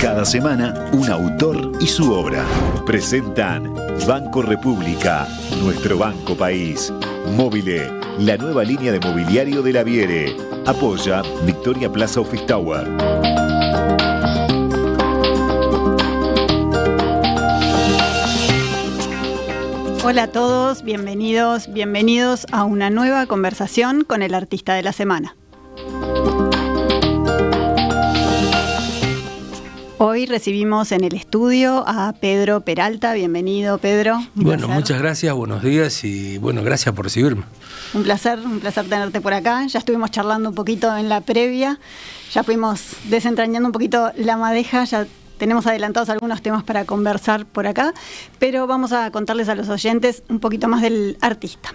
Cada semana, un autor y su obra. Presentan Banco República, nuestro banco país. Móvile, la nueva línea de mobiliario de la Viere. Apoya Victoria Plaza Office Tower. Hola a todos, bienvenidos a una nueva conversación con el artista de la semana. Hoy recibimos en el estudio a Pedro Peralta. Bienvenido, Pedro. Bueno, muchas gracias, buenos días y bueno, gracias por recibirme. Un placer tenerte por acá. Ya estuvimos charlando un poquito en la previa, ya fuimos desentrañando un poquito la madeja, ya tenemos adelantados algunos temas para conversar por acá, pero vamos a contarles a los oyentes un poquito más del artista.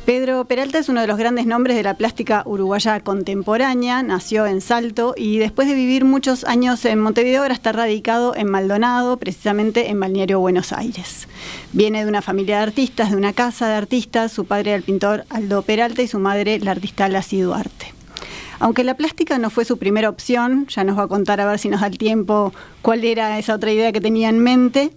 Pedro Peralta es uno de los grandes nombres de la plástica uruguaya contemporánea. Nació en Salto y después de vivir muchos años en Montevideo, ahora está radicado en Maldonado, precisamente en Balneario Buenos Aires. Viene de una familia de artistas, de una casa de artistas. Su padre era el pintor Aldo Peralta y su madre la artista Lacy Duarte. Aunque la plástica no fue su primera opción, ya nos va a contar, a ver si nos da el tiempo, cuál era esa otra idea que tenía en mente.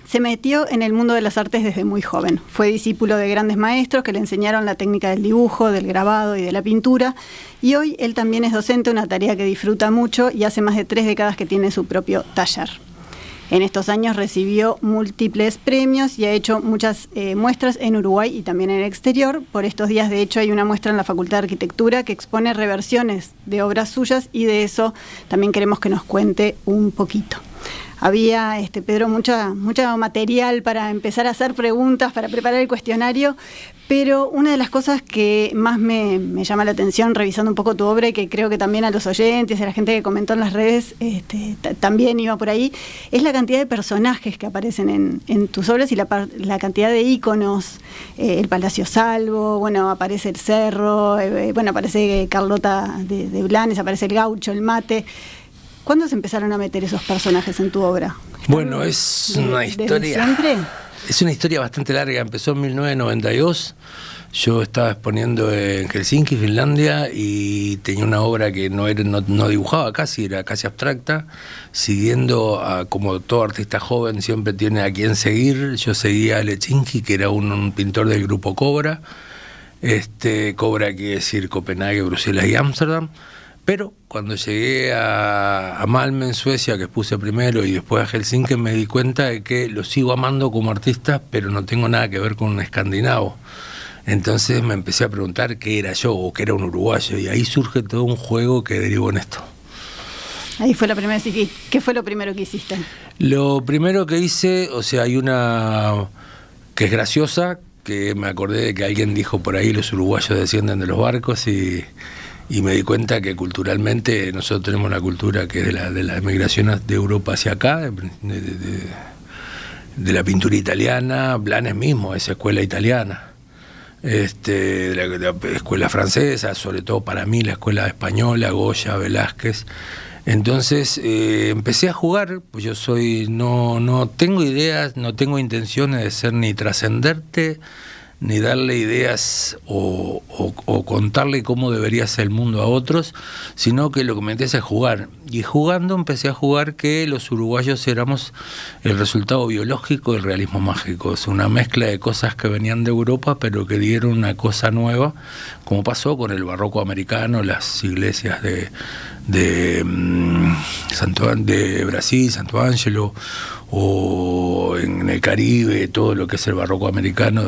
Se metió en el mundo de las artes desde muy joven. Fue discípulo de grandes maestros que le enseñaron la técnica del dibujo, del grabado y de la pintura. Y hoy él también es docente, una tarea que disfruta mucho, y hace más de 3 décadas que tiene su propio taller. En estos años recibió múltiples premios y ha hecho muchas muestras en Uruguay y también en el exterior. Por estos días, de hecho, hay una muestra en la Facultad de Arquitectura que expone reversiones de obras suyas, y de eso también queremos que nos cuente un poquito. Había, Pedro, mucho material para empezar a hacer preguntas, para preparar el cuestionario, pero una de las cosas que más me llama la atención revisando un poco tu obra, y que creo que también a los oyentes, a la gente que comentó en las redes, también iba por ahí, es la cantidad de personajes que aparecen en tus obras y la cantidad de íconos. El Palacio Salvo, bueno, aparece el cerro, aparece Carlota de Blanes, aparece el gaucho, el mate. ¿Cuándo se empezaron a meter esos personajes en tu obra? Bueno, es una historia. ¿Siempre? Es una historia bastante larga. Empezó en 1992. Yo estaba exponiendo en Helsinki, Finlandia, y tenía una obra que no dibujaba casi, era casi abstracta, siguiendo como todo artista joven siempre tiene a quién seguir. Yo seguía a Lechinski, que era un pintor del grupo Cobra. Cobra quiere decir Copenhague, Bruselas y Ámsterdam. Pero cuando llegué a Malmö, en Suecia, que expuse primero, y después a Helsinki, me di cuenta de que lo sigo amando como artista, pero no tengo nada que ver con un escandinavo. Entonces me empecé a preguntar qué era yo o qué era un uruguayo, y ahí surge todo un juego que derivó en esto. Ahí fue la primera vez. ¿Qué fue lo primero que hiciste? Lo primero que hice, hay una que es graciosa, que me acordé de que alguien dijo por ahí: los uruguayos descienden de los barcos, y me di cuenta que culturalmente nosotros tenemos una cultura que es de las migraciones de Europa hacia acá, de la pintura italiana. Blanes mismo es escuela italiana, de la escuela francesa, sobre todo para mí la escuela española, Goya, Velázquez. Entonces empecé a jugar, pues yo no tengo ideas, no tengo intenciones de ser ni trascendente, ni darle ideas o contarle cómo debería ser el mundo a otros, sino que lo que me interesa es jugar. Y jugando empecé a jugar que los uruguayos éramos el resultado biológico del realismo mágico. Es una mezcla de cosas que venían de Europa, pero que dieron una cosa nueva, como pasó con el barroco americano, las iglesias de Brasil, Santo Ángelo, o en el Caribe, todo lo que es el barroco americano,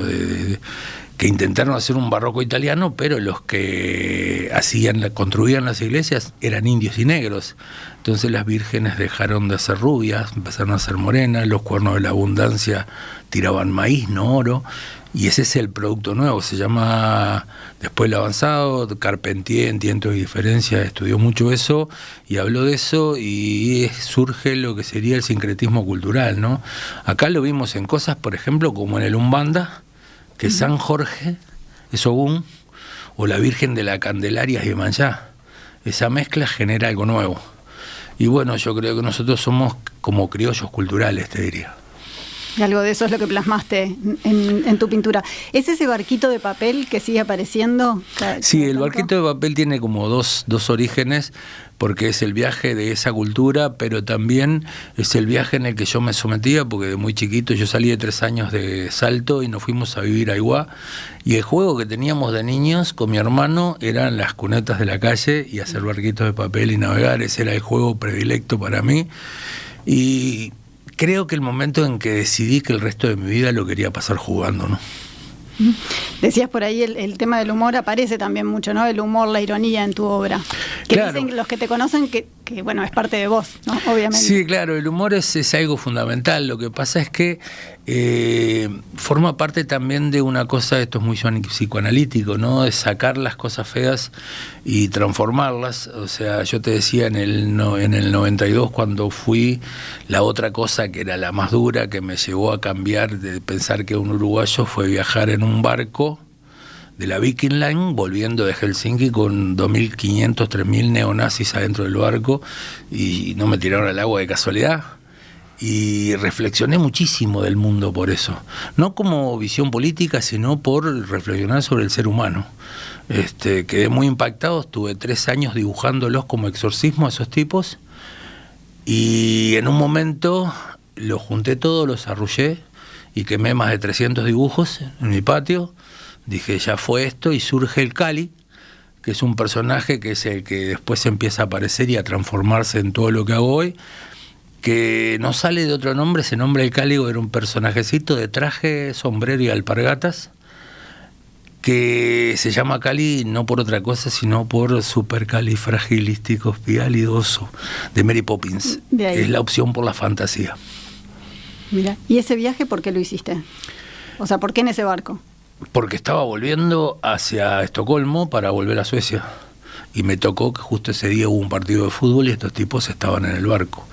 que intentaron hacer un barroco italiano, pero los que construían las iglesias eran indios y negros. Entonces las vírgenes dejaron de ser rubias, empezaron a ser morenas, los cuernos de la abundancia tiraban maíz, no oro, y ese es el producto nuevo. Se llama, después el avanzado, Carpentier, en Tientos y Diferencias, estudió mucho eso y habló de eso, y surge lo que sería el sincretismo cultural, ¿no? Acá lo vimos en cosas, por ejemplo, como en el Umbanda, que San Jorge es Ogún, o la Virgen de la Candelaria es Iemanjá. Esa mezcla genera algo nuevo. Y bueno, yo creo que nosotros somos como criollos culturales, te diría. Y algo de eso es lo que plasmaste en tu pintura. ¿Es ese barquito de papel que sigue apareciendo? Sí, el barquito de papel tiene como dos orígenes, porque es el viaje de esa cultura, pero también es el viaje en el que yo me sometía, porque de muy chiquito yo salí de 3 años de Salto y nos fuimos a vivir a Aiguá, y el juego que teníamos de niños con mi hermano eran las cunetas de la calle y hacer barquitos de papel y navegar. Ese era el juego predilecto para mí, y creo que el momento en que decidí que el resto de mi vida lo quería pasar jugando, ¿no? Decías por ahí el tema del humor aparece también mucho, ¿no? El humor, la ironía en tu obra. Que claro. Dicen los que te conocen que bueno, es parte de vos, ¿no? Obviamente. Sí, claro, el humor es algo fundamental. Lo que pasa es que forma parte también de una cosa, esto es muy psicoanalítico, ¿no? De sacar las cosas feas y transformarlas. O sea, yo te decía en el 92, cuando fui, la otra cosa que era la más dura, que me llevó a cambiar de pensar que un uruguayo, fue viajar en un barco de la Viking Line, volviendo de Helsinki con 2.500, 3.000 neonazis adentro del barco, y no me tiraron al agua de casualidad. Y reflexioné muchísimo del mundo por eso. No como visión política, sino por reflexionar sobre el ser humano. Quedé muy impactado, estuve 3 años dibujándolos como exorcismo a esos tipos, y en un momento los junté todos, los arrullé y quemé más de 300 dibujos en mi patio. Dije, ya fue esto, y surge el Cali, que es un personaje que es el que después empieza a aparecer y a transformarse en todo lo que hago hoy, que no sale de otro nombre. Ese nombre, el Cali, era un personajecito de traje, sombrero y alpargatas, que se llama Cali no por otra cosa, sino por supercalifragilísticoexpialidoso, de Mary Poppins. De ahí. Es la opción por la fantasía. Mira, ¿y ese viaje por qué lo hiciste? O sea, ¿por qué en ese barco? Porque estaba volviendo hacia Estocolmo para volver a Suecia, y me tocó que justo ese día hubo un partido de fútbol y estos tipos estaban en el barco,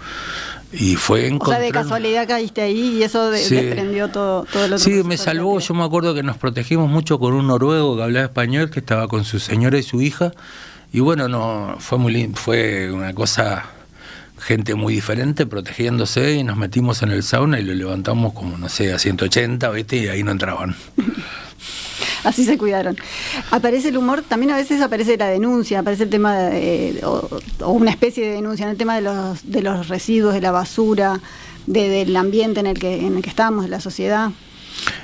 y fue O sea, de casualidad caíste ahí y eso sí, desprendió todo el otro. Sí, me salvó. Yo me acuerdo que nos protegimos mucho con un noruego que hablaba español, que estaba con su señora y su hija, y bueno, no fue muy lindo, fue una cosa, gente muy diferente protegiéndose, y nos metimos en el sauna y lo levantamos como, no sé, a 180, ¿viste? Y ahí no entraban. Así se cuidaron. Aparece el humor, también a veces aparece la denuncia, aparece el tema o una especie de denuncia, en el tema de los residuos, de la basura, del ambiente en el que estamos, de la sociedad.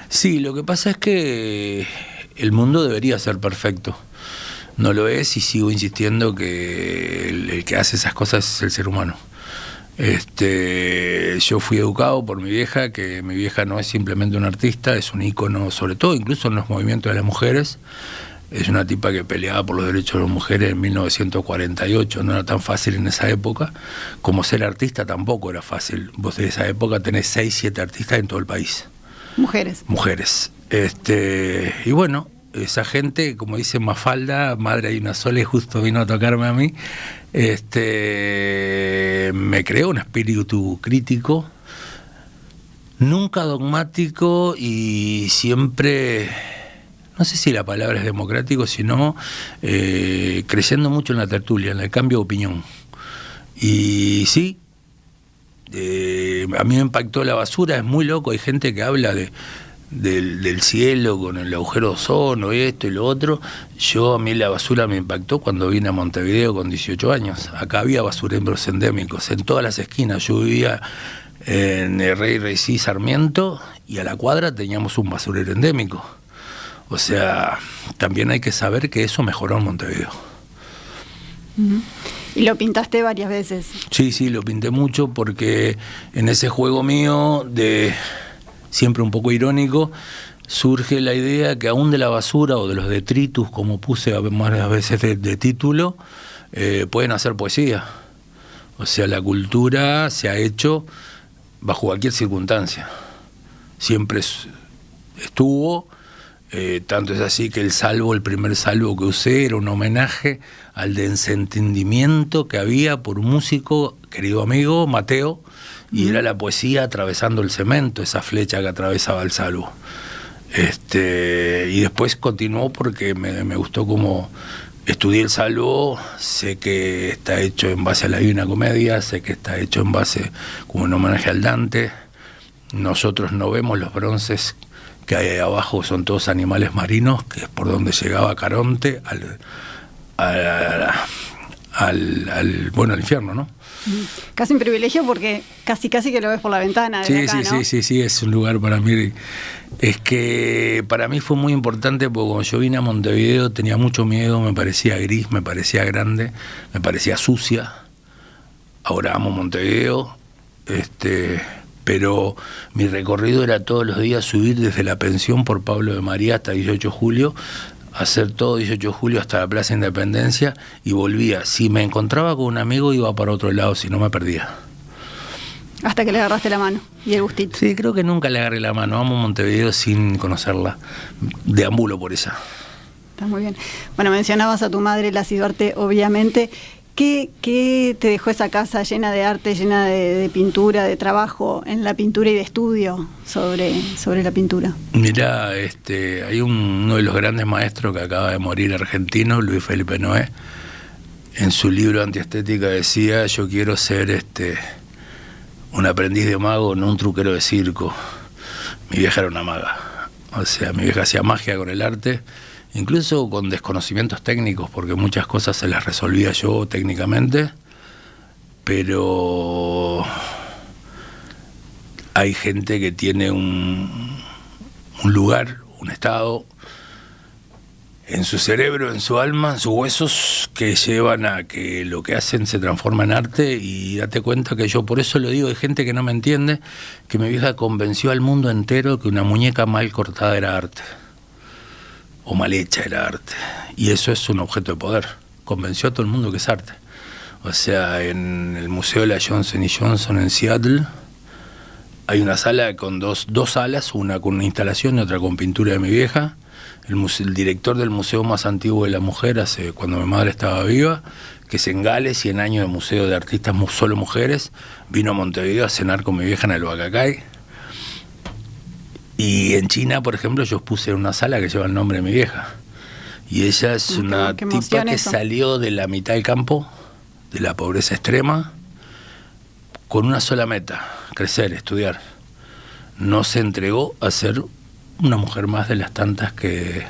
Sí, lo que pasa es que el mundo debería ser perfecto. No lo es, y sigo insistiendo que el que hace esas cosas es el ser humano. Yo fui educado por mi vieja, que mi vieja no es simplemente una artista, es un ícono, sobre todo incluso en los movimientos de las mujeres. Es una tipa que peleaba por los derechos de las mujeres en 1948, no era tan fácil en esa época. Como ser artista tampoco era fácil. Vos de esa época tenés 6, 7 artistas en todo el país. Mujeres. Y bueno, esa gente, como dice Mafalda, madre hay una sola, y justo vino a tocarme a mí, me creó un espíritu crítico, nunca dogmático, y siempre, no sé si la palabra es democrático, sino creyendo mucho en la tertulia, en el cambio de opinión. Y sí, a mí me impactó la basura, es muy loco, hay gente que habla del cielo con el agujero de ozono, esto y lo otro. A mí la basura me impactó cuando vine a Montevideo con 18 años. Acá había basureros endémicos en todas las esquinas. Yo vivía en el Rey Sarmiento, y a la cuadra teníamos un basurero endémico. O sea, también hay que saber que eso mejoró en Montevideo. Y lo pintaste varias veces. Sí, lo pinté mucho, porque en ese juego mío de siempre un poco irónico, surge la idea que aún de la basura o de los detritus, como puse varias veces de título, pueden hacer poesía. O sea, la cultura se ha hecho bajo cualquier circunstancia. Siempre estuvo, tanto es así que el primer salvo que usé era un homenaje al desentendimiento que había por un músico, querido amigo, Mateo, y era la poesía atravesando el cemento, esa flecha que atravesaba el salvo. Y después continuó porque me gustó cómo estudié el salvo. Sé que está hecho en base a la Divina Comedia, sé que está hecho en base como un homenaje al Dante, nosotros no vemos los bronces que hay ahí abajo, son todos animales marinos, que es por donde llegaba Caronte al infierno, ¿no? Casi un privilegio porque casi que lo ves por la ventana de acá, ¿no? Sí, es un lugar para mí. Es que para mí fue muy importante porque cuando yo vine a Montevideo tenía mucho miedo, me parecía gris, me parecía grande, me parecía sucia. Ahora amo Montevideo, pero mi recorrido era todos los días subir desde la pensión por Pablo de María hasta 18 de julio, hacer todo 18 de julio hasta la Plaza Independencia y volvía. Si me encontraba con un amigo iba para otro lado, si no me perdía. Hasta que le agarraste la mano y el gustito. Sí, creo que nunca le agarré la mano. Amo Montevideo sin conocerla. Deambulo por esa. Está muy bien. Bueno, mencionabas a tu madre, Lacy Duarte, obviamente. ¿Qué te dejó esa casa llena de arte, llena de pintura, de trabajo en la pintura y de estudio sobre la pintura? Mirá, hay uno de los grandes maestros que acaba de morir argentino, Luis Felipe Noé. En su libro Antiestética decía: yo quiero ser un aprendiz de mago, no un truquero de circo. Mi vieja era una maga. O sea, mi vieja hacía magia con el arte, incluso con desconocimientos técnicos, porque muchas cosas se las resolvía yo técnicamente, pero hay gente que tiene un lugar, un estado en su cerebro, en su alma, en sus huesos, que llevan a que lo que hacen se transforma en arte. Y date cuenta que yo por eso lo digo, hay gente que no me entiende, que mi vieja convenció al mundo entero que una muñeca mal cortada era arte, o mal hecha era arte, y eso es un objeto de poder. Convenció a todo el mundo que es arte. O sea, en el Museo de la Johnson & Johnson en Seattle hay una sala con dos salas, una con una instalación y otra con pintura de mi vieja. El director del museo más antiguo de la mujer, cuando mi madre estaba viva, que es en Gales, 100 años de museo de artistas solo mujeres, vino a Montevideo a cenar con mi vieja en el Bacacay. Y en China, por ejemplo, yo puse en una sala que lleva el nombre de mi vieja. Y ella es una tipa que salió de la mitad del campo, de la pobreza extrema, con una sola meta: crecer, estudiar. No se entregó a ser una mujer más de las tantas que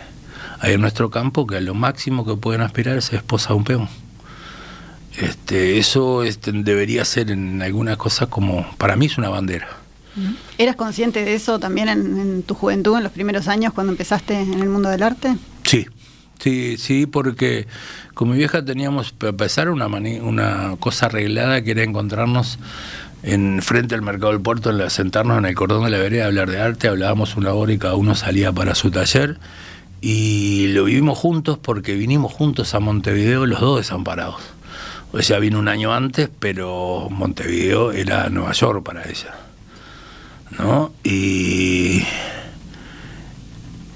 hay en nuestro campo, que a lo máximo que pueden aspirar es ser esposa de un peón. Eso debería ser en algunas cosas como, para mí es una bandera. ¿Eras consciente de eso también en tu juventud, en los primeros años cuando empezaste en el mundo del arte? Sí, porque con mi vieja teníamos, para empezar, una cosa arreglada, que era encontrarnos frente al mercado del puerto, sentarnos en el cordón de la vereda a hablar de arte. Hablábamos una hora y cada uno salía para su taller, y lo vivimos juntos porque vinimos juntos a Montevideo, los dos desamparados. Ella vino un año antes, pero Montevideo era Nueva York para ella, ¿no? Y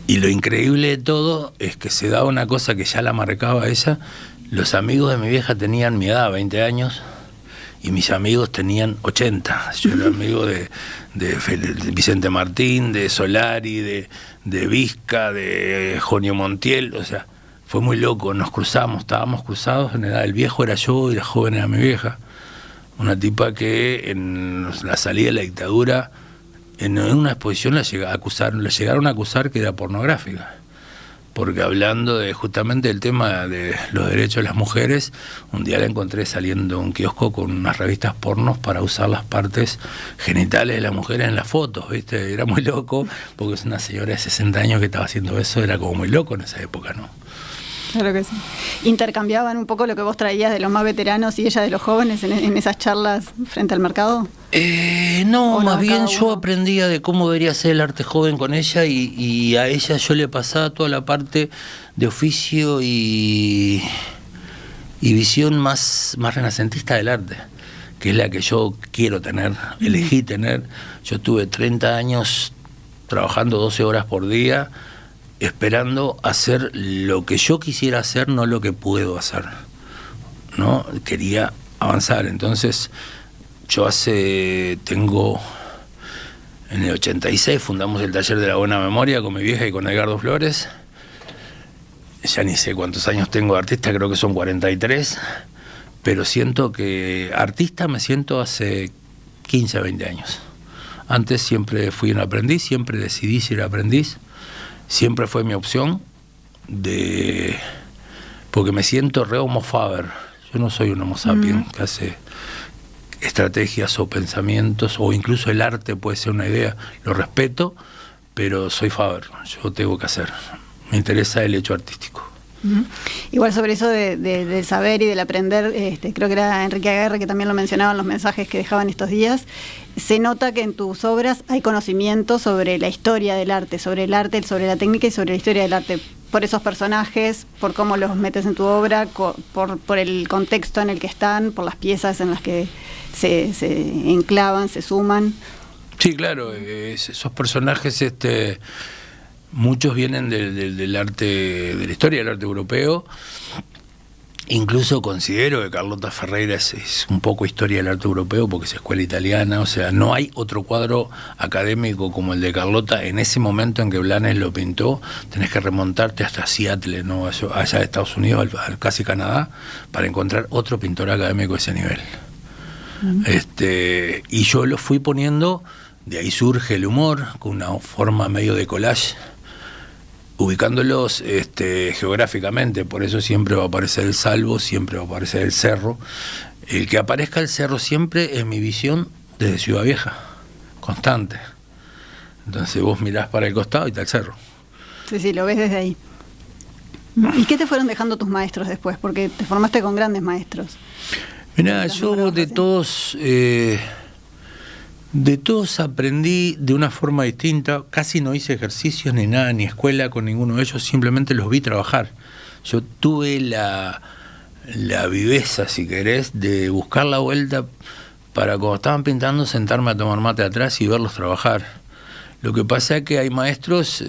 lo increíble de todo es que se daba una cosa que ya la marcaba ella. Los amigos de mi vieja tenían mi edad, 20 años, y mis amigos tenían 80. Yo era amigo de Vicente Martín, de Solari, de Vizca, de Jonio Montiel. O sea, fue muy loco. Nos cruzamos, estábamos cruzados en edad. El viejo era yo y la joven era mi vieja. Una tipa que en la salida de la dictadura, en una exposición la llegaron a acusar que era pornográfica, porque hablando justamente del tema de los derechos de las mujeres, un día la encontré saliendo de un kiosco con unas revistas pornos para usar las partes genitales de las mujeres en las fotos, ¿viste? Era muy loco, porque es una señora de 60 años que estaba haciendo eso, era como muy loco en esa época, ¿no? Claro que sí. ¿Intercambiaban un poco lo que vos traías de los más veteranos y ella de los jóvenes en esas charlas frente al mercado? No, más bien yo aprendía de cómo debería ser el arte joven con ella, y a ella yo le pasaba toda la parte de oficio y visión más renacentista del arte, que es la que yo quiero tener, elegí tener. Yo tuve 30 años trabajando 12 horas por día, esperando hacer lo que yo quisiera hacer, no lo que puedo hacer, ¿no? Quería avanzar. Entonces yo en el 86 fundamos el Taller de la Buena Memoria con mi vieja y con Edgardo Flores. Ya ni sé cuántos años tengo de artista, creo que son 43, pero siento que artista me siento hace 15, 20 años. Antes siempre fui un aprendiz, siempre decidí ser aprendiz, siempre fue mi opción, porque me siento re homo faber. Yo no soy un homo sapiens que hace estrategias o pensamientos, o incluso el arte puede ser una idea, lo respeto, pero soy faber, yo tengo que hacer. Me interesa el hecho artístico. Igual sobre eso del saber y del aprender, creo que era Enrique Aguerre que también lo mencionaba en los mensajes que dejaban estos días. Se nota que en tus obras hay conocimiento sobre la historia del arte, sobre la técnica y sobre la historia del arte, por esos personajes, por cómo los metes en tu obra, por el contexto en el que están, por las piezas en las que se enclavan, se suman. Sí, claro, esos personajes, muchos vienen del arte, de la historia del arte europeo. Incluso considero que Carlota Ferreira es un poco historia del arte europeo porque es escuela italiana, o sea, no hay otro cuadro académico como el de Carlota. En ese momento en que Blanes lo pintó, tenés que remontarte hasta Seattle, ¿no? Allá de Estados Unidos, casi Canadá, para encontrar otro pintor académico de ese nivel. Y yo lo fui poniendo, de ahí surge el humor, con una forma medio de collage, ubicándolos geográficamente. Por eso siempre va a aparecer el Salvo, siempre va a aparecer el cerro. El que aparezca el cerro siempre es mi visión desde Ciudad Vieja, constante. Entonces vos mirás para el costado y está el cerro. Sí, lo ves desde ahí. ¿Y qué te fueron dejando tus maestros después? Porque te formaste con grandes maestros. Mirá, yo de todos aprendí de una forma distinta. Casi no hice ejercicios ni nada, ni escuela con ninguno de ellos, simplemente los vi trabajar. Yo tuve la viveza, si querés, de buscar la vuelta para cuando estaban pintando sentarme a tomar mate atrás y verlos trabajar. Lo que pasa es que hay maestros,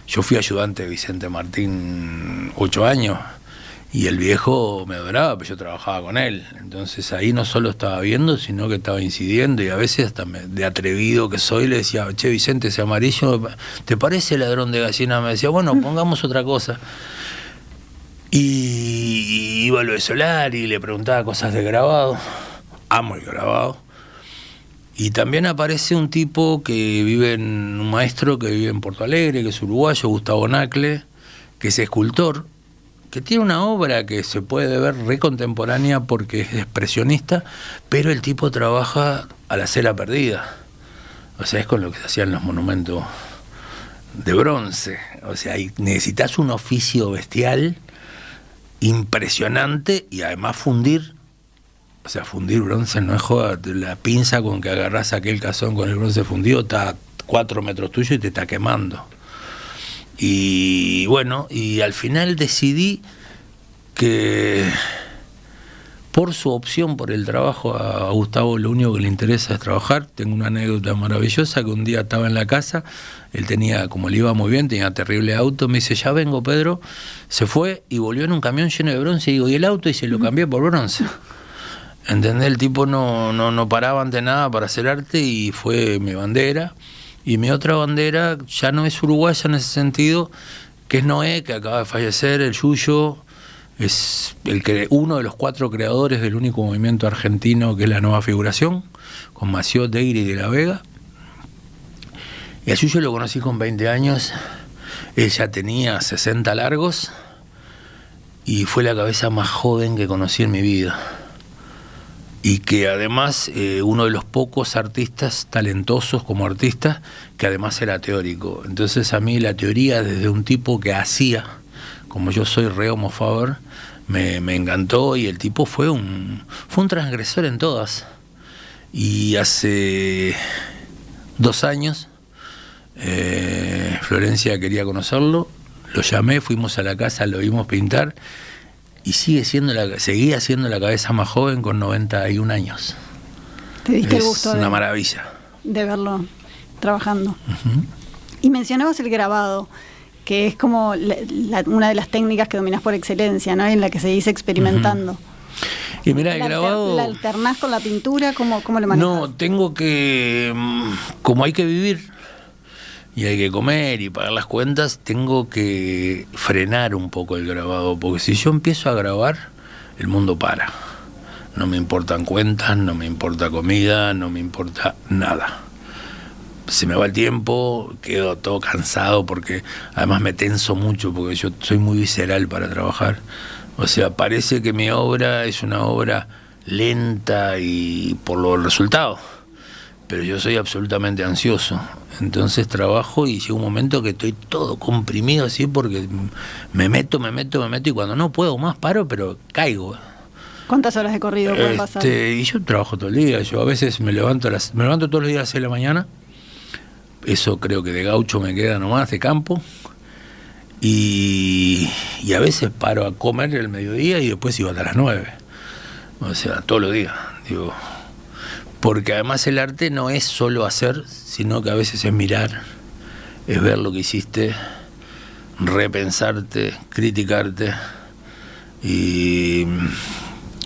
yo fui ayudante de Vicente Martín 8 años, y el viejo me adoraba, pero yo trabajaba con él. Entonces ahí no solo estaba viendo, sino que estaba incidiendo, y a veces hasta de atrevido que soy le decía, che Vicente, ese amarillo, ¿te parece ladrón de gallina? Me decía, bueno, pongamos otra cosa. Y iba a lo de Solari y le preguntaba cosas de grabado. Amo el grabado. Y también aparece un tipo un maestro que vive en Porto Alegre, que es uruguayo, Gustavo Nacle, que es escultor, que tiene una obra que se puede ver re contemporánea porque es expresionista, pero el tipo trabaja a la cera perdida. O sea, es con lo que se hacían los monumentos de bronce. O sea, necesitas un oficio bestial, impresionante, y además fundir. O sea, fundir bronce no es joda. La pinza con que agarrás aquel cazón con el bronce fundido está a 4 metros tuyo y te está quemando. Y bueno, y al final decidí que por su opción por el trabajo, a Gustavo lo único que le interesa es trabajar. Tengo una anécdota maravillosa, que un día estaba en la casa, él tenía, como le iba muy bien, tenía terrible auto, me dice, ya vengo Pedro, se fue y volvió en un camión lleno de bronce, y digo, ¿y el auto? Y se lo cambié por bronce. ¿Entendés? El tipo no paraba ante nada para hacer arte, y fue mi bandera. Y mi otra bandera ya no es uruguaya en ese sentido, que es Noé, que acaba de fallecer. El Yuyo es uno de los 4 creadores del único movimiento argentino que es la Nueva Figuración, con Mació, Degri y de la Vega. Y a Yuyo lo conocí con 20 años, ella tenía 60 largos, y fue la cabeza más joven que conocí en mi vida. Y que además uno de los pocos artistas talentosos como artista que además era teórico. Entonces a mí la teoría desde un tipo que hacía, como yo soy re homo faber, me encantó, y el tipo fue un transgresor en todas. Y hace 2 años Florencia quería conocerlo, lo llamé, fuimos a la casa, lo vimos pintar, y seguía siendo la cabeza más joven con 91 años. Te diste el gusto. Es una maravilla. De verlo trabajando. Y mencionabas el grabado, que es como una de las técnicas que dominás por excelencia, ¿no? En la que seguís experimentando. Y mirá, el grabado... ¿La alternás con la pintura? ¿Cómo lo manejas? No, tengo que... Como hay que vivir y hay que comer y pagar las cuentas, tengo que frenar un poco el grabado, porque si yo empiezo a grabar, el mundo para. no me importan cuentas, no me importa comida, no me importa nada. Se me va el tiempo, quedo todo cansado porque además me tenso mucho porque yo soy muy visceral para trabajar. O sea, parece que mi obra es una obra lenta y por los resultados, pero yo soy absolutamente ansioso. Entonces trabajo y llega un momento que estoy todo comprimido así porque me meto y cuando no puedo más paro, pero caigo. ¿Cuántas horas de corrido pueden pasar? Y yo trabajo todo el día. Yo a veces me levanto todos los días a las 6 de la mañana. Eso creo que de gaucho me queda nomás, de campo. Y a veces paro a comer el mediodía y después iba hasta las 9. O sea, todos los días, digo. Porque además el arte no es solo hacer, sino que a veces es mirar, es ver lo que hiciste, repensarte, criticarte. Y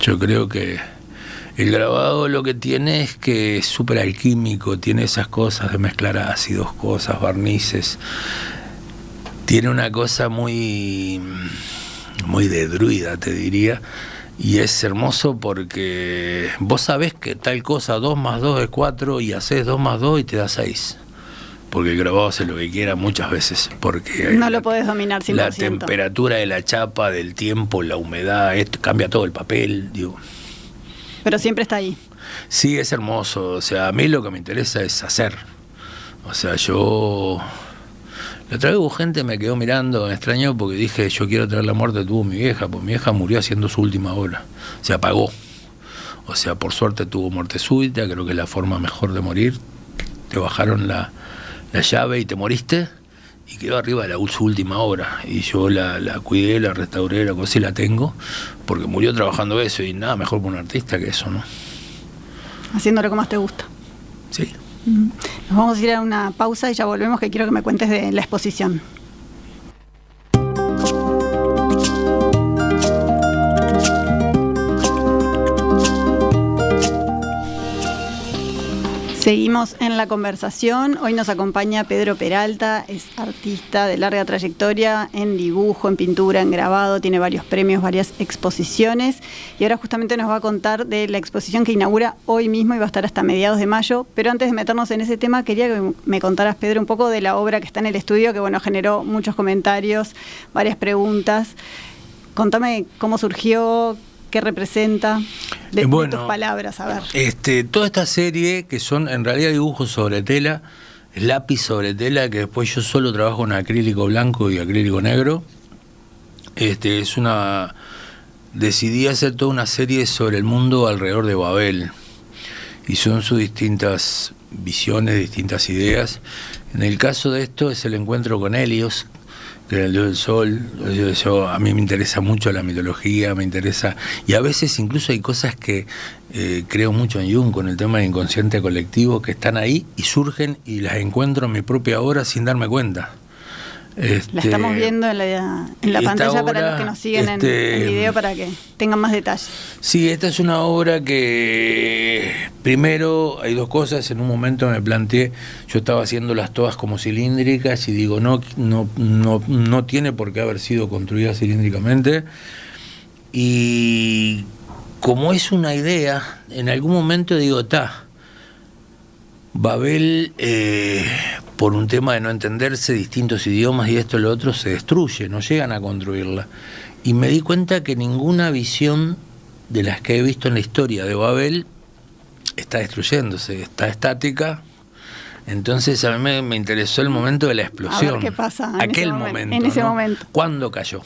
yo creo que el grabado lo que tiene es que es súper alquímico, tiene esas cosas de mezclar ácidos, cosas, barnices. Tiene una cosa muy de druida, te diría. Y es hermoso porque vos sabés que tal cosa 2 más 2 es 4 y haces 2 más 2 y te da 6. Porque el grabado hace lo que quiera muchas veces. Porque no lo podés dominar 100%. La temperatura de la chapa, del tiempo, la humedad, cambia todo el papel, digo. Pero siempre está ahí. Sí, es hermoso. O sea, a mí lo que me interesa es hacer. O sea, yo... La otra vez hubo gente me quedó mirando, me extrañó porque dije, yo quiero traer la muerte que tuvo mi vieja, porque mi vieja murió haciendo su última obra, se apagó. O sea, por suerte tuvo muerte súbita, creo que es la forma mejor de morir. Te bajaron la llave y te moriste, y quedó arriba de su última obra. Y yo la cuidé, la restauré, la cosí, la tengo, porque murió trabajando eso, y nada mejor para un artista que eso, ¿no? Haciendo lo que más te gusta. Sí. Nos vamos a ir a una pausa y ya volvemos, que quiero que me cuentes de la exposición. Seguimos en la conversación. Hoy nos acompaña Pedro Peralta, es artista de larga trayectoria en dibujo, en pintura, en grabado, tiene varios premios, varias exposiciones y ahora justamente nos va a contar de la exposición que inaugura hoy mismo y va a estar hasta mediados de mayo. Pero antes de meternos en ese tema, quería que me contaras, Pedro, un poco de la obra que está en el estudio, que bueno, generó muchos comentarios, varias preguntas. Contame cómo surgió, qué representa, de tus palabras, a ver. Toda esta serie, que son en realidad dibujos sobre tela, lápiz sobre tela, que después yo solo trabajo en acrílico blanco y acrílico negro. Decidí hacer toda una serie sobre el mundo alrededor de Babel, y son sus distintas visiones, distintas ideas. En el caso de esto es el encuentro con Helios, que es el dios del sol. A mí me interesa mucho la mitología, me interesa, y a veces incluso hay cosas que creo mucho en Jung, con el tema del inconsciente colectivo, que están ahí y surgen y las encuentro en mi propia obra sin darme cuenta. La estamos viendo en la pantalla obra, para los que nos siguen en video, para que tengan más detalles. Sí, esta es una obra que primero hay dos cosas. En un momento me planteé, yo estaba haciéndolas todas como cilíndricas y digo, no tiene por qué haber sido construida cilíndricamente. Y como es una idea, en algún momento digo, Babel, por un tema de no entenderse, distintos idiomas y esto y lo otro, se destruye, no llegan a construirla. Y me di cuenta que ninguna visión de las que he visto en la historia de Babel está destruyéndose, está estática. Entonces a mí me interesó el momento de la explosión. A ver qué pasa en ese momento. ¿Cuándo cayó?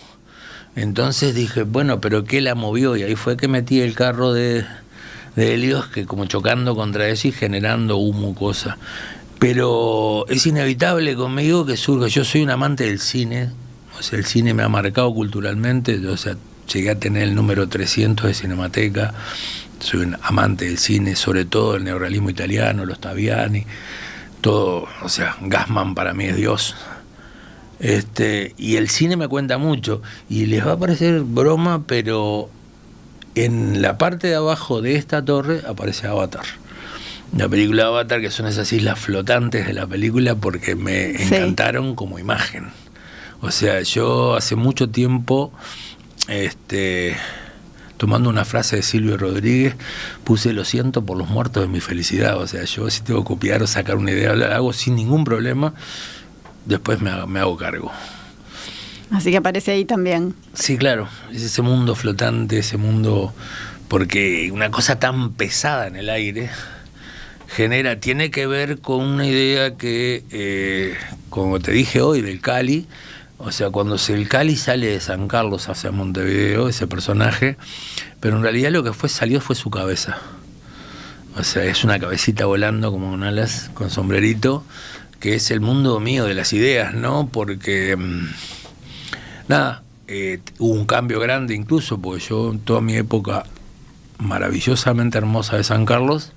Entonces dije, bueno, pero ¿qué la movió? Y ahí fue que metí el carro de Helios, que como chocando contra eso y generando humo, cosa. Pero es inevitable conmigo que surja. Yo soy un amante del cine, o sea, el cine me ha marcado culturalmente, o sea, llegué a tener el número 300 de Cinemateca, soy un amante del cine, sobre todo el neorrealismo italiano, los Taviani, todo, o sea, Gassman para mí es Dios. Y el cine me cuenta mucho, y les va a parecer broma, pero en la parte de abajo de esta torre aparece Avatar. La película Avatar, que son esas islas flotantes de la película, porque me encantaron como imagen. O sea, yo hace mucho tiempo tomando una frase de Silvio Rodríguez, puse lo siento por los muertos de mi felicidad. O sea, yo si tengo que copiar o sacar una idea, la hago sin ningún problema, después me hago cargo. Así que aparece ahí también. Sí, claro, es ese mundo flotante, ese mundo, porque una cosa tan pesada en el aire tiene que ver con una idea que, como te dije hoy, del Cali. O sea, cuando el Cali sale de San Carlos hacia Montevideo, ese personaje, pero en realidad lo que salió fue su cabeza. O sea, es una cabecita volando como con alas, con sombrerito, que es el mundo mío de las ideas, ¿no? Porque, hubo un cambio grande incluso, porque yo en toda mi época maravillosamente hermosa de San Carlos,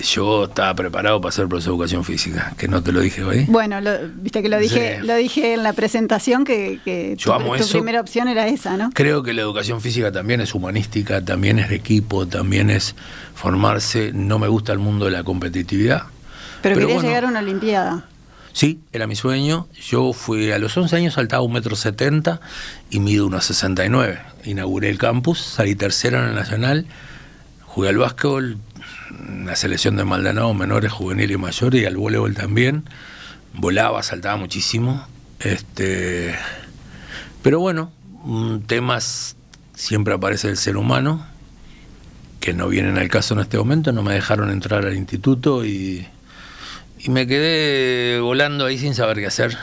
yo estaba preparado para ser profesor de educación física, que no te lo dije hoy. Bueno, viste que lo dije, Sí. lo dije en la presentación que Yo amo tu eso. primera opción era esa, ¿no? Creo que la educación física también es humanística, también es de equipo, también es formarse. No me gusta el mundo de la competitividad. Pero quería bueno, llegar a una Olimpiada. Sí, era mi sueño. Yo fui a los 11 años, saltaba 1,70 m y mido 1,69 m. Inauguré el campus, salí tercero en el Nacional, jugué al básquetbol, la selección de Maldonado, menores, juveniles y mayores, y al voleibol también. Volaba, saltaba muchísimo. Pero bueno, temas siempre aparece el ser humano, que no vienen al caso en este momento. No me dejaron entrar al instituto y me quedé volando ahí sin saber qué hacer.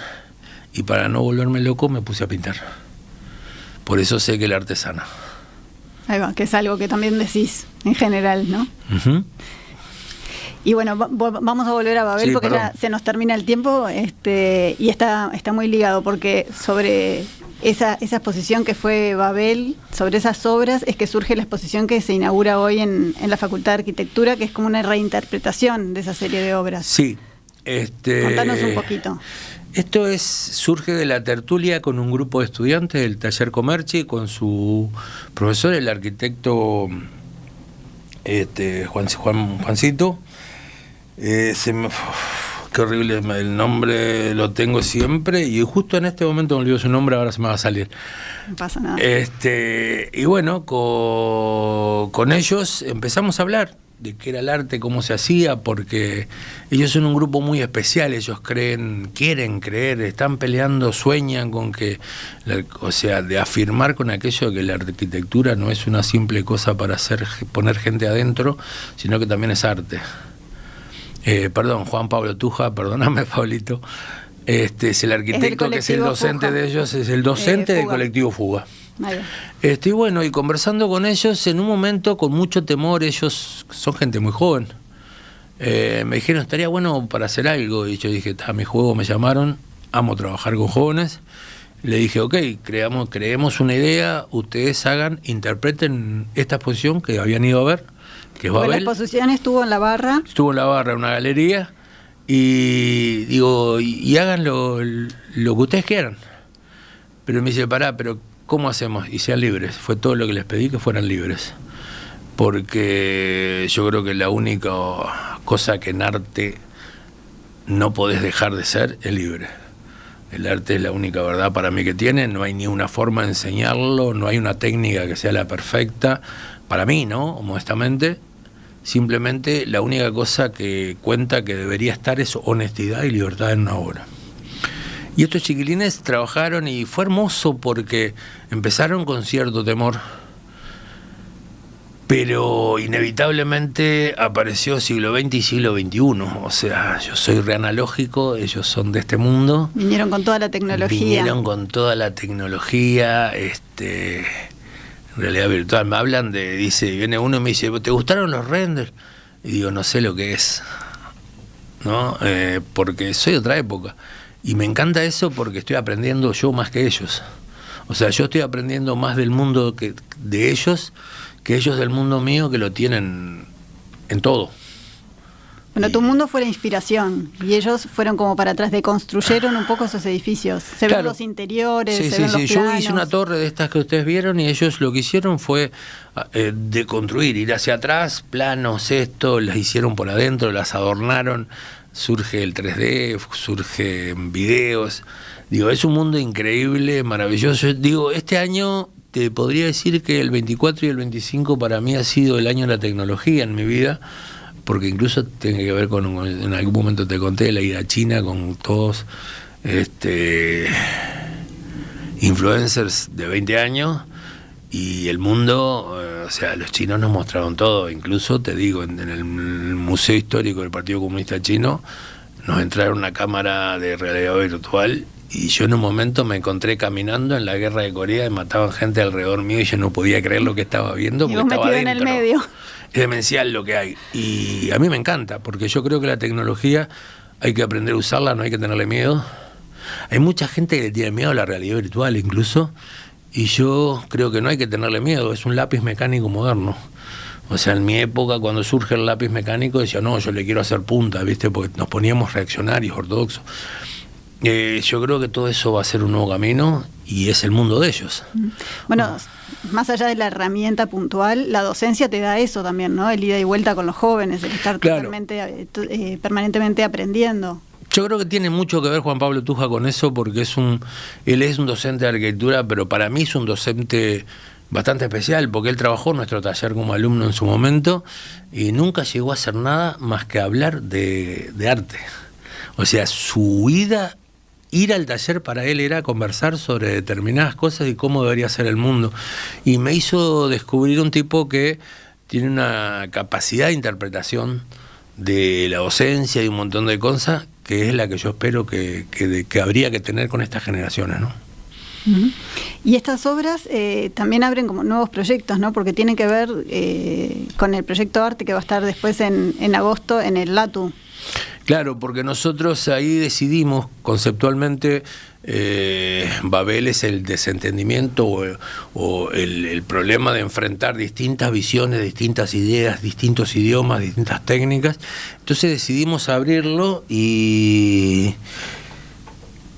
Y para no volverme loco me puse a pintar. Por eso sé que el arte sana. Ahí va, que es algo que también decís en general, ¿no? Uh-huh. Y bueno, vamos a volver a Babel, Sí, porque perdón. ya se nos termina el tiempo, y está muy ligado, porque sobre esa exposición que fue Babel, sobre esas obras, es que surge la exposición que se inaugura hoy en la Facultad de Arquitectura, que es como una reinterpretación de esa serie de obras. Sí. Contanos un poquito. Esto surge de la tertulia con un grupo de estudiantes del Taller Comerci, con su profesor, el arquitecto Juancito. Qué horrible, el nombre lo tengo siempre, y justo en este momento me olvido su nombre, ahora se me va a salir. No pasa nada. Y bueno, con ellos empezamos a hablar de qué era el arte, cómo se hacía, porque ellos son un grupo muy especial. Ellos quieren creer, están peleando, sueñan con que, o sea, de afirmar con aquello de que la arquitectura no es una simple cosa para poner gente adentro, sino que también es arte. Perdón, Juan Pablo Tuja, perdóname, Pablito, es el arquitecto, que es el docente Fuga. de ellos, es el docente del Fuga. colectivo Fuga. Ahí va. Y bueno, y conversando con ellos, en un momento con mucho temor, ellos son gente muy joven, me dijeron, estaría bueno para hacer algo, y yo dije, mi juego, me llamaron, amo trabajar con jóvenes. Le dije, ok, creemos una idea, ustedes interpreten esta exposición que habían ido a ver, que es Porque la Babel. exposición estuvo en la Barra. Estuvo en la Barra, en una galería, y digo, y hagan lo que ustedes quieran. Pero me dice, pero ¿cómo hacemos? Y sean libres. Fue todo lo que les pedí, que fueran libres. Porque yo creo que la única cosa que en arte no podés dejar de ser es libre. El arte es la única verdad para mí que tiene, no hay ni una forma de enseñarlo, no hay una técnica que sea la perfecta, para mí, ¿no? Modestamente, simplemente la única cosa que cuenta que debería estar es honestidad y libertad en una obra. Y estos chiquilines trabajaron y fue hermoso porque empezaron con cierto temor, pero inevitablemente apareció siglo XX y siglo XXI. O sea, yo soy reanalógico, ellos son de este mundo. Vinieron con toda la tecnología. Vinieron con toda la tecnología, realidad virtual. Me hablan viene uno y me dice, ¿te gustaron los renders? Y digo, no sé lo que es, ¿no? Porque soy de otra época. Y me encanta eso porque estoy aprendiendo yo más que ellos. O sea, yo estoy aprendiendo más del mundo de ellos, que ellos del mundo mío, que lo tienen en todo. Bueno, tu mundo fue la inspiración y ellos fueron como para atrás, deconstruyeron un poco esos edificios. Se ven los interiores, sí, se ven los Yo planos. hice una torre de estas que ustedes vieron y ellos lo que hicieron fue deconstruir, ir hacia atrás, planos, las hicieron por adentro, las adornaron, surge el 3D, surgen videos. Digo, es un mundo increíble, maravilloso. Digo, este año te podría decir que el 24 y el 25 para mí ha sido el año de la tecnología en mi vida, porque incluso tiene que ver con, en algún momento te conté, la ida a China con todos influencers de 20 años, y el mundo, o sea, los chinos nos mostraron todo. Incluso te digo, en el Museo Histórico del Partido Comunista Chino nos entraron una cámara de realidad virtual, y yo en un momento me encontré caminando en la guerra de Corea y mataban gente alrededor mío y yo no podía creer lo que estaba viendo, porque estaba metido adentro. En el medio. Es demencial lo que hay, y a mí me encanta, porque yo creo que la tecnología hay que aprender a usarla, no hay que tenerle miedo. Hay mucha gente que le tiene miedo a la realidad virtual incluso, y yo creo que no hay que tenerle miedo, es un lápiz mecánico moderno. O sea, en mi época, cuando surge el lápiz mecánico, decía, no, yo le quiero hacer punta, ¿viste? Porque nos poníamos reaccionarios, ortodoxos. Yo creo que todo eso va a ser un nuevo camino, y es el mundo de ellos. Bueno, más allá de la herramienta puntual, la docencia te da eso también, ¿no? El ida y vuelta con los jóvenes, el estar claro, permanentemente aprendiendo. Yo creo que tiene mucho que ver Juan Pablo Tuja con eso, porque él es un docente de arquitectura, pero para mí es un docente bastante especial, porque él trabajó en nuestro taller como alumno en su momento y nunca llegó a hacer nada más que hablar de arte. O sea, su ir al taller para él era conversar sobre determinadas cosas y cómo debería ser el mundo. Y me hizo descubrir un tipo que tiene una capacidad de interpretación de la docencia y un montón de cosas, que es la que yo espero que habría que tener con estas generaciones, ¿no? Uh-huh. Y estas obras también abren como nuevos proyectos, ¿no? Porque tienen que ver con el proyecto Arte que va a estar después en agosto en el LATU. Claro, porque nosotros ahí decidimos conceptualmente, Babel es el desentendimiento o el problema de enfrentar distintas visiones, distintas ideas, distintos idiomas, distintas técnicas. Entonces decidimos abrirlo y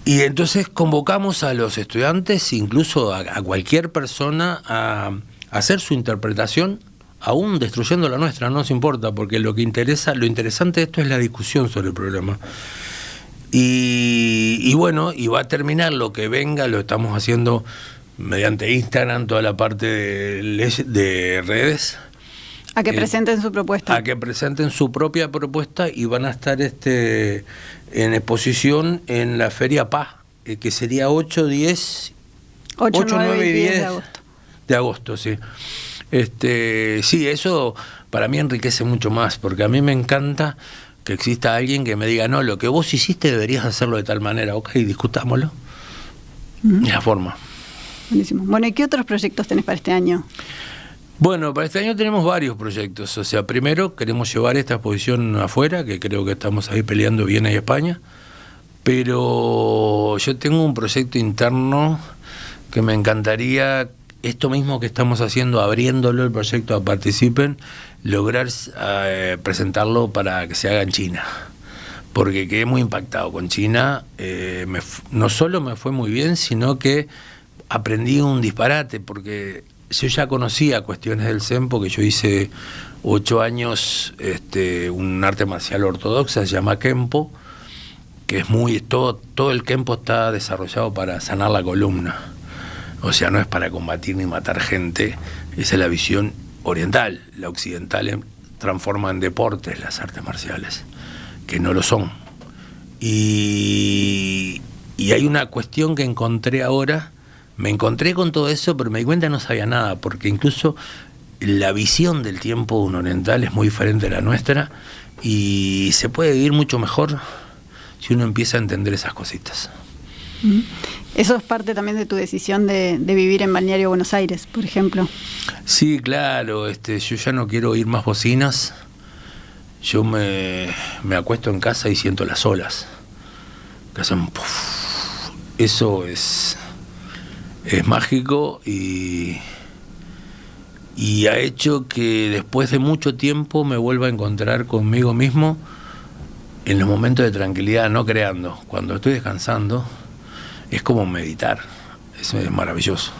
entonces convocamos a los estudiantes, incluso a cualquier persona, a hacer su interpretación, aún destruyendo la nuestra, no nos importa, porque lo interesante de esto es la discusión sobre el problema. Y bueno, y va a terminar lo que venga, lo estamos haciendo mediante Instagram, toda la parte de redes. A que presenten su propuesta. A que presenten su propia propuesta, y van a estar en exposición en la Feria PA, que sería 8, 9 y 10 de agosto, sí. Sí, eso para mí enriquece mucho más, porque a mí me encanta que exista alguien que me diga, no, lo que vos hiciste deberías hacerlo de tal manera, ok, discutámoslo. Es la forma. Buenísimo. Bueno, ¿y qué otros proyectos tenés para este año? Bueno, para este año tenemos varios proyectos. O sea, primero queremos llevar esta exposición afuera, que creo que estamos ahí peleando Viena y España, pero yo tengo un proyecto interno que me encantaría, esto mismo que estamos haciendo, abriéndolo el proyecto a participen, lograr presentarlo para que se haga en China, porque quedé muy impactado con China. No solo me fue muy bien, sino que aprendí un disparate, porque yo ya conocía cuestiones del Zen, porque yo hice 8 años un arte marcial ortodoxa, se llama Kempo, que es todo el Kempo está desarrollado para sanar la columna. O sea, no es para combatir ni matar gente, esa es la visión oriental. La occidental transforma en deportes las artes marciales, que no lo son. Y hay una cuestión que encontré ahora, me encontré con todo eso, pero me di cuenta que no sabía nada, porque incluso la visión del tiempo de un oriental es muy diferente a la nuestra, y se puede vivir mucho mejor si uno empieza a entender esas cositas. Eso es parte también de tu decisión de vivir en Balneario Buenos Aires, por ejemplo. Sí, claro, yo ya no quiero oír más bocinas. Yo me acuesto en casa y siento las olas que hacen puff. Eso es mágico, y ha hecho que después de mucho tiempo me vuelva a encontrar conmigo mismo en los momentos de tranquilidad, no creando. Cuando estoy descansando es como meditar, eso es maravilloso.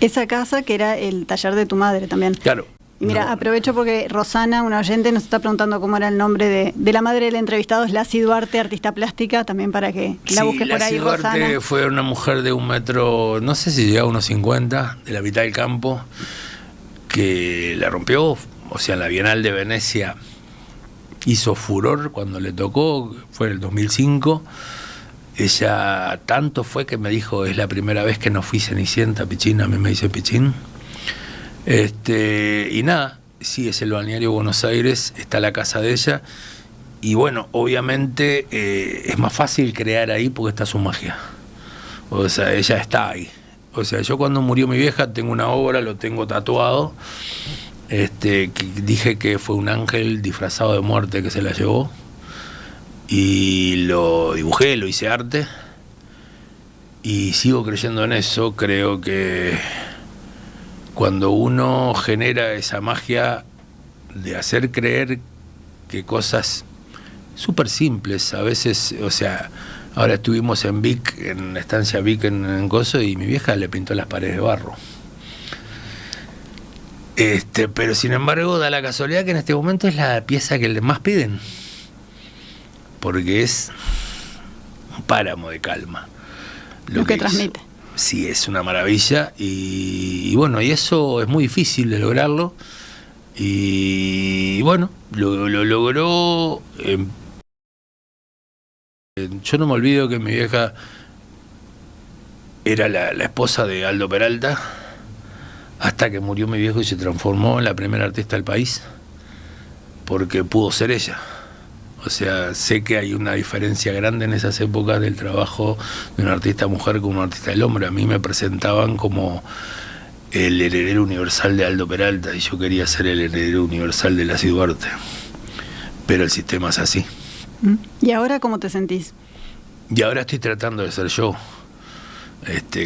Esa casa que era el taller de tu madre también. Claro. Y mira, No. aprovecho porque Rosana, una oyente, nos está preguntando cómo era el nombre de la madre del entrevistado, es Lacy Duarte, artista plástica, también para que la busques por ahí, Duarte Rosana. fue una mujer de 1 metro, no sé si llegaba a unos 50, de la mitad del campo, que la rompió, o sea, en la Bienal de Venecia hizo furor cuando le tocó, fue en el 2005. Ella tanto fue que me dijo, es la primera vez que no fui Cenicienta, Pichín, a mí me dice Pichín. Y nada, sí, es el balneario Buenos Aires, está la casa de ella, y bueno, obviamente es más fácil crear ahí porque está su magia. O sea, ella está ahí. O sea, yo cuando murió mi vieja tengo una obra, lo tengo tatuado, que dije que fue un ángel disfrazado de muerte que se la llevó, y lo dibujé, lo hice arte, y sigo creyendo en eso. Creo que cuando uno genera esa magia de hacer creer que cosas súper simples, a veces, o sea, ahora estuvimos en Vic, en la estancia Vic en Coso, y mi vieja le pintó las paredes de barro. Pero sin embargo da la casualidad que en este momento es la pieza que más piden, porque es un páramo de calma. Lo que hizo. transmite. Sí, es una maravilla, y bueno, y eso es muy difícil de lograrlo, y bueno, lo logró. Yo no me olvido que mi vieja era la esposa de Aldo Peralta, hasta que murió mi viejo y se transformó en la primera artista del país, porque pudo ser ella. O sea, sé que hay una diferencia grande en esas épocas del trabajo de una artista mujer con una artista del hombre. A mí me presentaban como el heredero universal de Aldo Peralta, y yo quería ser el heredero universal de Lacy Duarte. Pero el sistema es así. ¿Y ahora cómo te sentís? Y ahora estoy tratando de ser yo,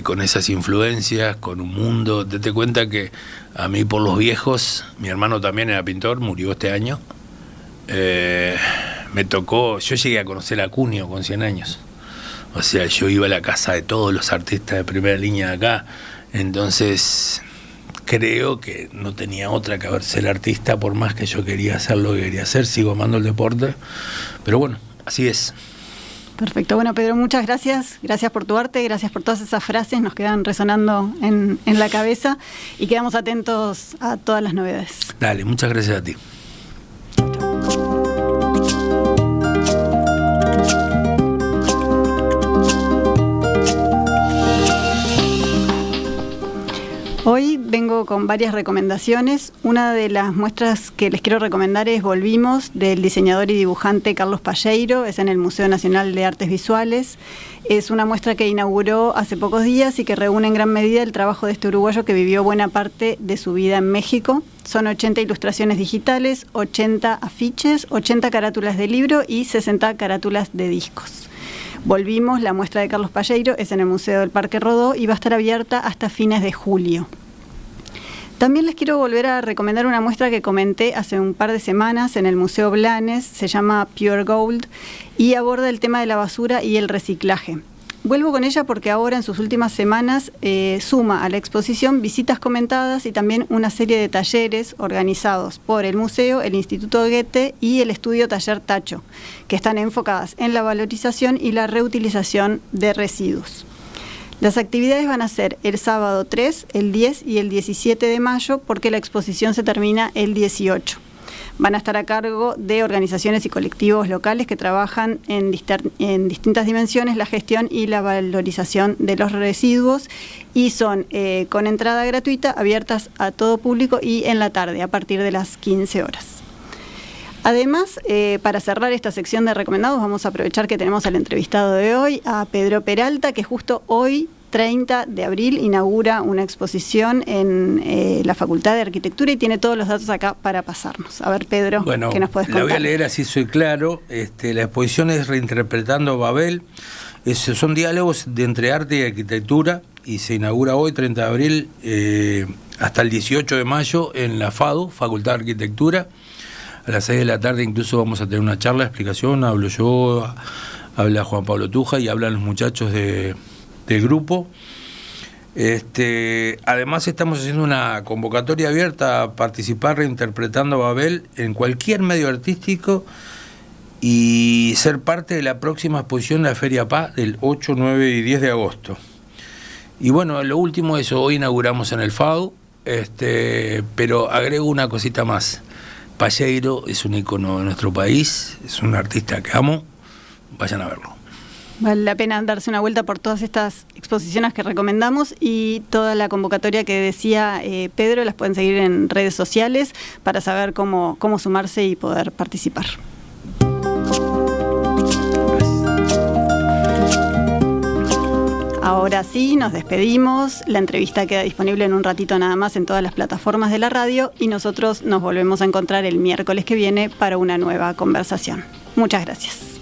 con esas influencias, con un mundo. Date cuenta que a mí, por los viejos, mi hermano también era pintor, murió este año. Me tocó, yo llegué a conocer a Cunio con 100 años. O sea, yo iba a la casa de todos los artistas de primera línea de acá. Entonces, creo que no tenía otra que ser artista, por más que yo quería hacer lo que quería hacer. Sigo amando el deporte, pero bueno, así es. Perfecto. Bueno, Pedro, muchas gracias. Gracias por tu arte, gracias por todas esas frases, nos quedan resonando en la cabeza, y quedamos atentos a todas las novedades. Dale, muchas gracias a ti. Hoy vengo con varias recomendaciones. Una de las muestras que les quiero recomendar es Volvimos, del diseñador y dibujante Carlos Palleiro. Es en el Museo Nacional de Artes Visuales. Es una muestra que inauguró hace pocos días y que reúne en gran medida el trabajo de este uruguayo que vivió buena parte de su vida en México. Son 80 ilustraciones digitales, 80 afiches, 80 carátulas de libro y 60 carátulas de discos. Volvimos, la muestra de Carlos Palleiro, es en el Museo del Parque Rodó y va a estar abierta hasta fines de julio. También les quiero volver a recomendar una muestra que comenté hace un par de semanas en el Museo Blanes, se llama Pure Gold y aborda el tema de la basura y el reciclaje. Vuelvo con ella porque ahora en sus últimas semanas suma a la exposición visitas comentadas y también una serie de talleres organizados por el museo, el Instituto Goethe y el estudio Taller Tacho, que están enfocadas en la valorización y la reutilización de residuos. Las actividades van a ser el sábado 3, el 10 y el 17 de mayo porque la exposición se termina el 18. Van a estar a cargo de organizaciones y colectivos locales que trabajan en distintas dimensiones la gestión y la valorización de los residuos y son con entrada gratuita, abiertas a todo público y en la tarde a partir de las 15 horas. Además, para cerrar esta sección de recomendados, vamos a aprovechar que tenemos al entrevistado de hoy, a Pedro Peralta, que justo hoy, 30 de abril, inaugura una exposición en la Facultad de Arquitectura y tiene todos los datos acá para pasarnos. A ver, Pedro, bueno, ¿qué nos puedes contar? La voy a leer así soy claro. La exposición es Reinterpretando Babel. Son diálogos entre arte y arquitectura y se inaugura hoy, 30 de abril, hasta el 18 de mayo en la FADU, Facultad de Arquitectura. A las 6 de la tarde incluso vamos a tener una charla, explicación, hablo yo, habla Juan Pablo Tuja y hablan los muchachos del grupo. Además estamos haciendo una convocatoria abierta a participar reinterpretando Babel en cualquier medio artístico y ser parte de la próxima exposición de la Feria Paz del 8, 9 y 10 de agosto. Y bueno, lo último eso, hoy inauguramos en el FAU, pero agrego una cosita más. Palleiro es un ícono de nuestro país, es un artista que amo, vayan a verlo. Vale la pena darse una vuelta por todas estas exposiciones que recomendamos, y toda la convocatoria que decía Pedro las pueden seguir en redes sociales para saber cómo sumarse y poder participar. Ahora sí, nos despedimos. La entrevista queda disponible en un ratito nada más en todas las plataformas de la radio y nosotros nos volvemos a encontrar el miércoles que viene para una nueva conversación. Muchas gracias.